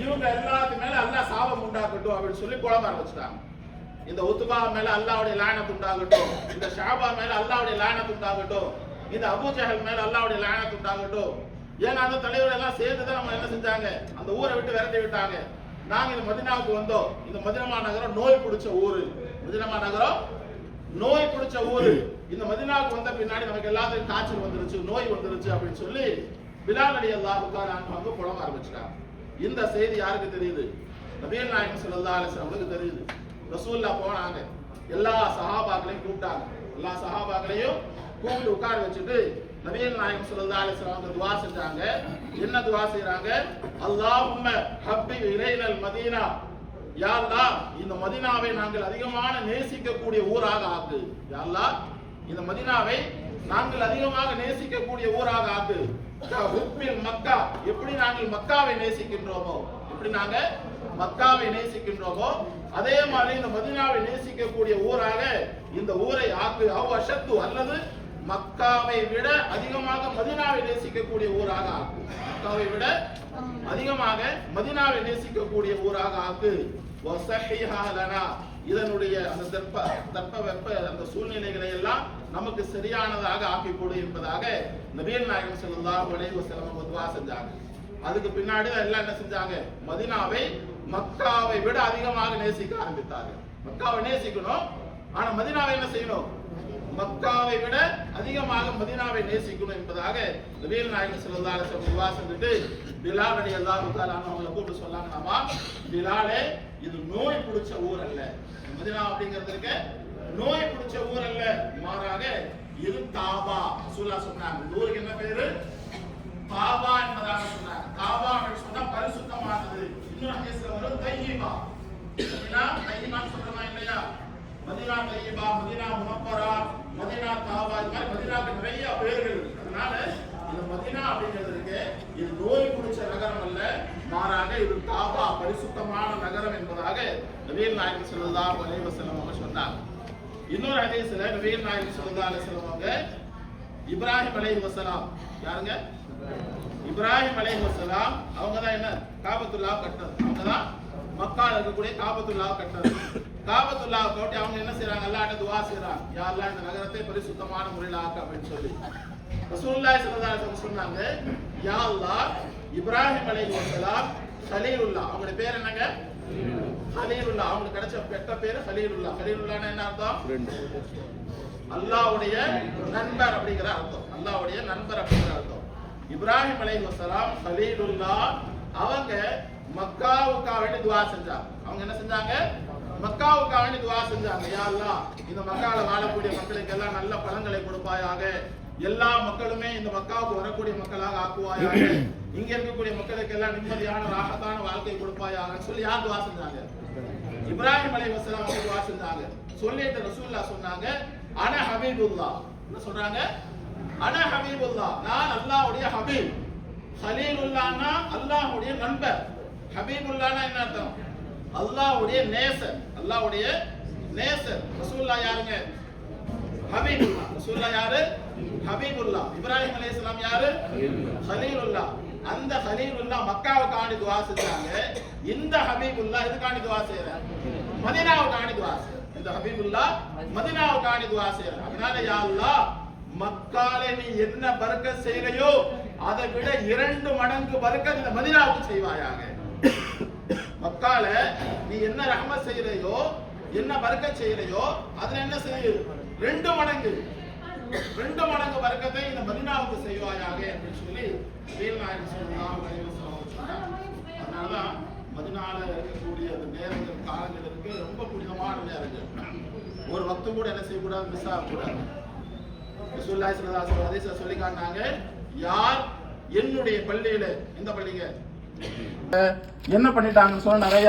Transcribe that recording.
இவங்க எல்லாத்து மேல அல்லாஹ் சாபம் உண்டாக்கட்டும் அப்படின்னு சொல்லி குழம்ப ஆரம்பிச்சிட்டாங்க. இந்த உத்பா மேல அல்லாஹ்வுடைய லானத் உண்டாகட்டும், இந்த ஷாபா மேல அல்லாஹ்வுடைய லானத் உண்டாகட்டும், இந்த அபூ ஜஹல் மேல அல்லாஹ்வுடைய லானத் உண்டாகட்டும். ஏன்னா அந்த தலைவர் எல்லாம் சேர்ந்து தான் நம்ம என்ன செஞ்சாங்க, அந்த ஊரை விட்டு விரட்டி விட்டாங்க. நாங்க இந்த மதீனாவுக்கு வந்தோம். இந்த மதீனா நகரம் நோய் பிடிச்ச ஊரு, மதீனா நகரம் நோய் பிடிச்ச ஊரு. இந்த மதீனாவுக்கு வந்த பின்னாடி நமக்கு எல்லாத்துக்கும் காய்ச்சல் வந்துருச்சு, நோய் வந்துருச்சு அப்படின்னு சொல்லி பிலால் ரலியல்லாஹு தஆலா அன்ஹு புலம்ப ஆரம்பிச்சிட்டாங்க. இந்த செய்தி யாருக்கு தெரியுது? நபிகள் நாயகம் ஸல்லல்லாஹு அலைஹி வஸல்லம் தெரியுது. ரசூலுல்லாஹ் போனாங்க, எல்லா சஹாபாக்களையும் கூப்பிட்டாங்க. எல்லா சஹாபாக்களையும் கூப்பிட்டு உட்கார வச்சுட்டு நபிகள் நாயகம் ஸல்லல்லாஹு அலைஹி வஸல்லம் துஆ செஞ்சாங்க. என்ன துஆ செய்றாங்க? அல்லாஹும்ம ஹப்பிப் இலைனல் மதீனா, யா அல்லாஹ் இந்த மதீனாவை நாங்கள் அதிகமாக நேசிக்கக்கூடிய ஊராக ஆக்கு. யா அல்லாஹ் இந்த மதீனாவை நாங்கள் அதிகமாக நேசிக்கக்கூடிய ஊராக ஆக்கு. ஹுப்பில் மக்கா, எப்படி நாங்கள் மக்காவை நேசிக்கின்றோமோ, எப்படி நாங்க மக்காவை நேசிக்கின்றோமோ அதே மாதிரி இந்த மதீனாவை நேசிக்கக்கூடிய ஊராக இந்த ஊரை ஆக்கு. அவ் அஷத்து, அல்லது மக்காவை விட அதிகமாக மதீனாவை நேசிக்கக்கூடிய ஊராக ஆக்கு. மக்காவை விட அதிகமாக மதீனாவை நேசிக்கக்கூடிய ஊராக ஆக்கு. வஸஹிஹா லனா, இதனுடைய அந்த தட்பவெப்ப அந்த சூழ்நிலைகளை எல்லாம் நமக்கு சரியானதாக ஆக்கி கொடு என்பதாக நபிகள் நாயகம் ஸல்லல்லாஹு அலைஹி வஸல்லம் துஆ செஞ்சாங்க. அதுக்கு பின்னாடி தான் எல்லாம் என்ன செஞ்சாங்க, மதீனாவை மக்காவை விட அதிகமாக நேசிக்க ஆரம்பித்தார்கள். மக்காவை நேசிக்கணும், ஆனா மதீனாவை என்ன செய்யணும், மக்காவை விட அதிகமாக மதீனாவை நேசிக்கணும் என்பதாக நபிகள் நாயகம் ஸல்லல்லாஹு அலைஹி வஸல்லம் துஆ செஞ்சுட்டு பிலால் ரலியல்லாஹு தஆலா அவங்களை கூப்பிட்டு சொன்னாங்கன்னாமா, பிலாலே இது நோய் பிடிச்ச ஊர் அல்ல, மதீனா அப்படிங்கிறதுக்கு நோய் பிடிச்ச ஊர் அல்ல, மாறாக இது தாபா. ரசூலுல்லாஹ் சொன்னாங்க, இந்த ஊருக்கு என்ன பேரு? தாபா என்பதாக சொன்னாங்க. தாபா அப்படின்னு சொன்னா பரிசுத்தமானது. இன்னொரு ஹதீஸ்ல வரும் தையிபா. மதீனா தையிபான்னு சொல்றோமா இல்லையா? மதீனா தையிபா, மதீனா முனவ்வரா, மதீனா தாபா, இந்த மாதிரி மதீனாவுக்கு நிறைய பேர்கள் இருக்கு. அதனால இந்த மதீனா அப்படிங்கிறதுக்கு இது நோய் பிடிச்ச நகரம் அல்ல, மாறாக இது தாபா பரிசுத்தமான நகரம் என்பதாக நபிகள் நாயகம் ஸல்லல்லாஹு அலைஹி வஸல்லம் அவங்க சொன்னாங்க. இன்னொரு ஹதீஸ்ல நபிகள் நாயகம் ஸல்லல்லாஹு அலைஹி வஸல்லம் அவங்க இப்ராஹிம் அலைஹிஸ்ஸலாம், யாருங்க? இப்ராஹிம் அலைஹிஸ்ஸலாம் அவங்க தான் என்ன காபத்துல்லாஹ் கட்டினது. அவங்க தான் மக்கால இருக்கக்கூடிய காபத்துல்லாஹ் கட்டினது. காபத்துல்லாஹ் கட்டி அவங்க என்ன செய்றாங்க, அல்லாஹ்ட்ட துஆ செய்றாங்க, யா அல்லாஹ் இந்த நகரத்தை பரிசுத்தமான முறையில் ஆக்கு அப்படின்னு சொல்லி. ரசூலுல்லாஹி ஸல்லல்லாஹு அலைஹி வஸல்லம் சொன்னாங்க, யா அல்லாஹ் இப்ராஹிம் அலைஹிஸ்ஸலாம் கலீலுல்லாஹ், அவங்களுடைய பேர் என்னங்க? கலீலுல்லாஹ். அவங்களுக்கு கிடைச்ச பெற்ற பேரு கலீலுல்லாஹ். கலீலுல்லாஹ்னா என்ன அர்த்தம்? அல்லாஹ்வுடைய நண்பர் அப்படிங்கிற அர்த்தம். அல்லாஹ்வுடைய நண்பர் அப்படிங்கிற அர்த்தம். இப்ராஹிம் அலைஹிஸ்ஸலாம் கலீலுல்லாஹ் அவங்க மக்காவுக்காக வேண்டி துஆ செஞ்சாங்க. அவங்க என்ன செஞ்சாங்க, மக்காவுக்காக வேண்டி துஆ செஞ்சாங்க. யா அல்லாஹ் இந்த மக்கால வாழக்கூடிய மக்களுக்கு எல்லாம் நல்ல பலன்களை கொடுப்பாயாக, எல்லா மக்களுமே இந்த மக்காவுக்கு வரக்கூடிய மக்களாக ஆக்குவாயாக, இங்க இருக்கக்கூடிய மக்களுக்கு எல்லாம் நிம்மதியான ராகத்தான வாழ்க்கை கொடுப்பாயாக சொல்லி யார் துஆ செஞ்சாங்க? இப்ராஹிம் அலைஹிஸ்ஸலாம் அவங்க துஆ செஞ்சாங்க. சொல்லிட்டு ரசூலுல்லாஹ் சொன்னாங்க, அன ஹபீபுல்லாஹ். என்ன சொல்றாங்க? அன ஹபீபுல்லாஹ், நான் அல்லாஹ்வுடைய ஹபீப். கலீலுல்லாஹ்னா அல்லாஹ்வுடைய நண்பர். ஹபீபுல்லாஹ்னா என்ன அர்த்தம்? அல்லாஹ்வுடைய நேசர். அல்லாஹ்வுடைய நேசர். ரசூலுல்லாஹ் யாருங்க? ஹபீபுல்லாஹ். ரசூலுல்லாஹ் யாரு? ஹபீபுல்லாஹ். இப்ராஹிம் அலைஹிஸ்ஸலாம் யாரு? கலீலுல்லாஹ். அந்த கலீலுல்லாஹ் மக்காவுக்காண்டி துஆ செஞ்சாங்க. இந்த ஹபீபுல்லாஹ் எதுக்காண்டி துஆ செய்றாங்க? மதீனாவுக்காண்டி துஆ செய்றாங்க. இந்த ஹபீபுல்லாஹ் மதீனாவுக்காண்டி துஆ செய்றாங்க. அதனால யா அல்லாஹ் மக்கால நீ என்ன பரக்கத் செய்யலையோ அதை விட 2 மடங்கு பரக்கத் இந்த மதீனாவுக்கு செய்வாயாக. மக்கால நீ என்ன ரஹ்மத் செய்யலையோ, என்ன பரக்கத் செய்யலையோ அதுல என்ன செய்ய 2 மடங்கு பரக்கத்தை இந்த மதீனாவுக்கு செய்வாயாக அப்படின்னு சொல்லி நபிகள் நாயகம் ஸல்லல்லாஹு அலைஹி வஸல்லம் சொன்னாங்க. அதனாலதான் மதீனால இருக்கக்கூடிய அந்த நேரங்கள் காலங்களுக்கு ரொம்ப புனிதமான நேரங்கள். ஒரு வக்து கூட என்ன செய்யக்கூடாது, மிஸ் ஆகக்கூடாது. ரசூலுல்லாஹி ஸல்லல்லாஹு அலைஹி வஸல்லம் ஹதீஸ்ல சொல்லி காட்டினாங்க, யார் என்னுடைய பள்ளியில, இந்த பள்ளிங்க என்ன பண்ணிட்டாங்கன்னு சொன்னா நிறைய